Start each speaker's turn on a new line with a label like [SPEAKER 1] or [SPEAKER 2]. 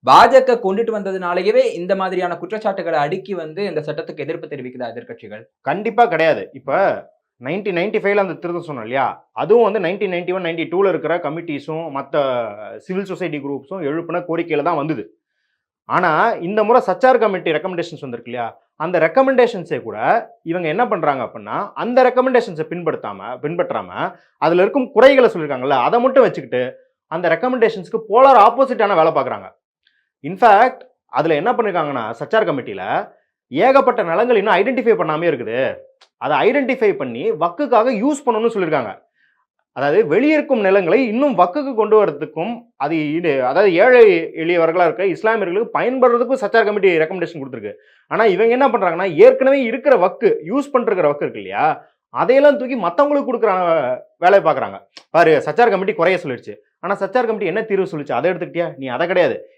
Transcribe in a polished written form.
[SPEAKER 1] பாஜக கொண்டுட்டு வந்ததுனாலயே இந்த மாதிரியான குற்றச்சாட்டுகளை அடுக்கி இந்த சட்டத்துக்கு எதிர்ப்பு தெரிவிக்குதா எதிர்க்கட்சிகள்?
[SPEAKER 2] கண்டிப்பா கிடையாது. இப்ப 1995ல அந்த திருத்தம் சொன்னோம் இல்லையா? அதுவும் 1991, 92ல இருக்கிற கமிட்டிஸும் மத்த சிவில் சொசைட்டி குரூப்ஸும் எழுப்பின கோரிக்கையில தான் வந்தது. ஆனா இந்த முறை சச்சார் கமிட்டி ரெக்கமெண்டேஷன்ஸ் வந்திருக்கு இல்லையா? அந்த ரெக்கமெண்டேஷன்ஸே கூட இவங்க என்ன பண்றாங்க அப்படின்னா, அந்த ரெக்கமெண்டேஷன்ஸை பின்பற்றாம அதுல இருக்கும் குறைகளை சொல்லியிருக்காங்கல்ல, அதை மட்டும் வச்சுக்கிட்டு அந்த ரெக்கமெண்டேஷன்ஸ்க்கு போலார் ஆப்போசிட்டான வேலை பார்க்குறாங்க. இன்ஃபேக்ட் அதுல என்ன பண்ணிருக்காங்கன்னா சச்சார் கமிட்டியில ஏகப்பட்ட நிலங்கள் இன்னும் ஐடென்டிஃபை பண்ணாமே இருக்குது. அதை ஐடென்டிஃபை பண்ணி வக்குக்காக யூஸ் பண்ணணும்னு சொல்லியிருக்காங்க. அதாவது வெளியிருக்கும் நிலங்களை இன்னும் வக்குக்கு கொண்டு வரதுக்கும் அதாவது ஏழை எளியவர்களா இருக்க இஸ்லாமியர்களுக்கு பயன்படுறதுக்கும் சச்சார் கமிட்டி ரெக்கமெண்டேஷன் கொடுத்துருக்கு. ஆனா இவங்க என்ன பண்றாங்கன்னா ஏற்கனவே இருக்கிற வக்கு யூஸ் பண்ற வக்கு இருக்கு இல்லையா, அதையெல்லாம் தூக்கி மத்தவங்களுக்கு கொடுக்குற வேலையை பாக்குறாங்க. பாரு சச்சார் கமிட்டி குறைய சொல்லிடுச்சு, ஆனா சச்சார் கமிட்டி என்ன தீர்வு சொல்லிச்சு அதை எடுத்துக்கிட்டியா, நீ அதை கிடையாது.